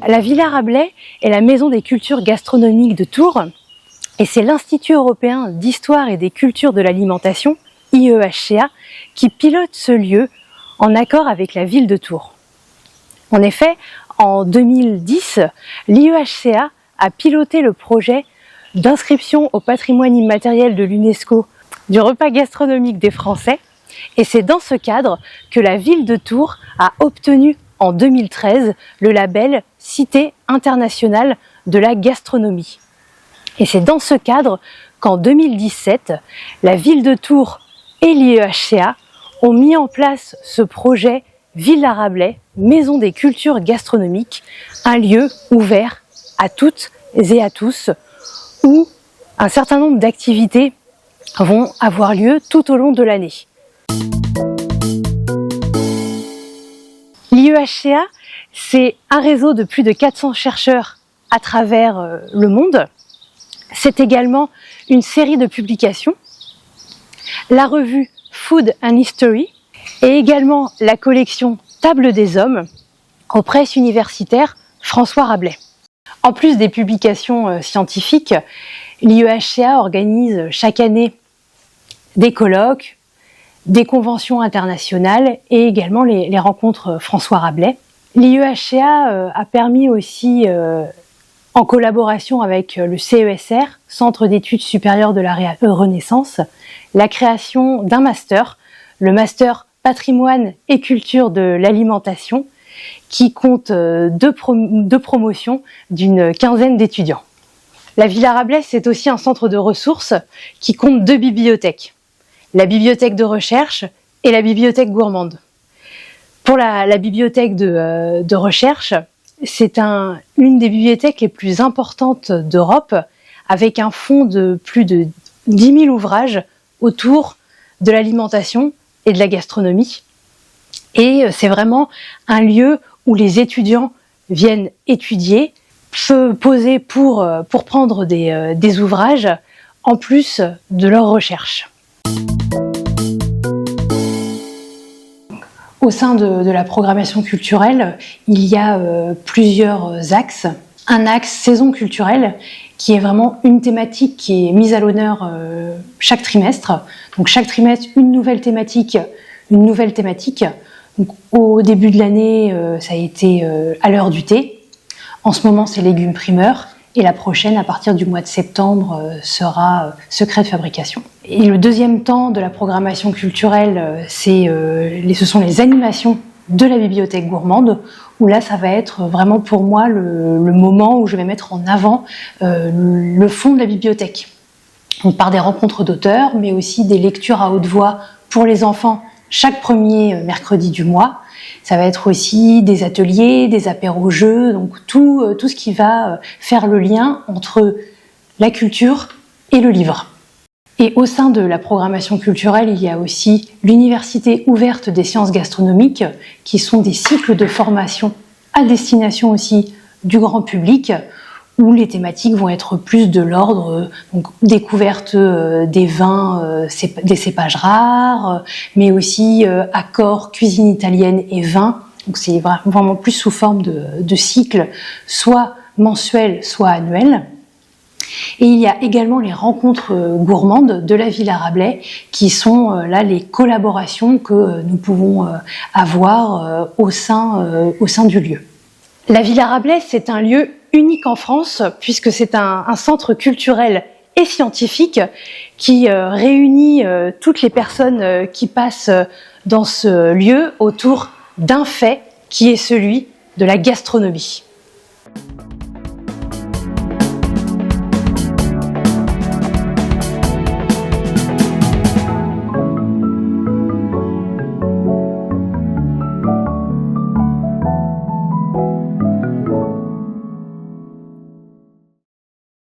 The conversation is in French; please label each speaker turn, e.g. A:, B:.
A: La Villa Rabelais est la maison des cultures gastronomiques de Tours et c'est l'Institut européen d'histoire et des cultures de l'alimentation, IEHCA, qui pilote ce lieu en accord avec la ville de Tours. En effet, en 2010, l'IEHCA a piloté le projet d'inscription au patrimoine immatériel de l'UNESCO du repas gastronomique des Français, et c'est dans ce cadre que la ville de Tours a obtenu en 2013 le label Cité internationale de la gastronomie. Et c'est dans ce cadre qu'en 2017, la ville de Tours et l'IEHCA ont mis en place ce projet Villa Rabelais, maison des cultures gastronomiques, un lieu ouvert à toutes et à tous, où un certain nombre d'activités vont avoir lieu tout au long de l'année. L'IEHCA, c'est un réseau de plus de 400 chercheurs à travers le monde. C'est également une série de publications, la revue Food and History et également la collection Table des Hommes aux presses universitaires François Rabelais. En plus des publications scientifiques, l'IEHCA organise chaque année des colloques, des conventions internationales et également les rencontres François Rabelais. L'IEHCA a permis aussi, en collaboration avec le CESR, Centre d'études supérieures de la Renaissance, la création d'un master, le master Patrimoine et culture de l'alimentation, qui compte deux promotions d'une quinzaine d'étudiants. La Villa Rabelais, c'est aussi un centre de ressources qui compte 2 bibliothèques, la bibliothèque de recherche et la bibliothèque gourmande. Pour la bibliothèque de recherche, c'est une des bibliothèques les plus importantes d'Europe, avec un fonds de plus de 10 000 ouvrages autour de l'alimentation et de la gastronomie. Et c'est vraiment un lieu où les étudiants viennent étudier, se poser pour prendre des ouvrages en plus de leurs recherches. Au sein de la programmation culturelle, il y a plusieurs axes. Un axe saison culturelle qui est vraiment une thématique qui est mise à l'honneur chaque trimestre. Donc chaque trimestre, une nouvelle thématique. Donc, au début de l'année, ça a été à l'heure du thé. En ce moment, c'est légumes primeurs. Et la prochaine, à partir du mois de septembre, sera secret de fabrication. Et le deuxième temps de la programmation culturelle, ce sont les animations de la bibliothèque gourmande, où là, ça va être vraiment pour moi le moment où je vais mettre en avant le fond de la bibliothèque. Donc par des rencontres d'auteurs, mais aussi des lectures à haute voix pour les enfants chaque premier mercredi du mois. Ça va être aussi des ateliers, des apéros-jeux, donc tout ce qui va faire le lien entre la culture et le livre. Et au sein de la programmation culturelle, il y a aussi l'Université ouverte des sciences gastronomiques, qui sont des cycles de formation à destination aussi du grand public, où les thématiques vont être plus de l'ordre, donc découverte des vins, des cépages rares, mais aussi accords, cuisine italienne et vin. Donc c'est vraiment plus sous forme de cycle, soit mensuel, soit annuel. Et il y a également les rencontres gourmandes de la Villa Rabelais, qui sont là les collaborations que nous pouvons avoir au sein du lieu. La Villa Rabelais, c'est un lieu unique en France, puisque c'est un centre culturel et scientifique qui réunit toutes les personnes qui passent dans ce lieu autour d'un fait qui est celui de la gastronomie.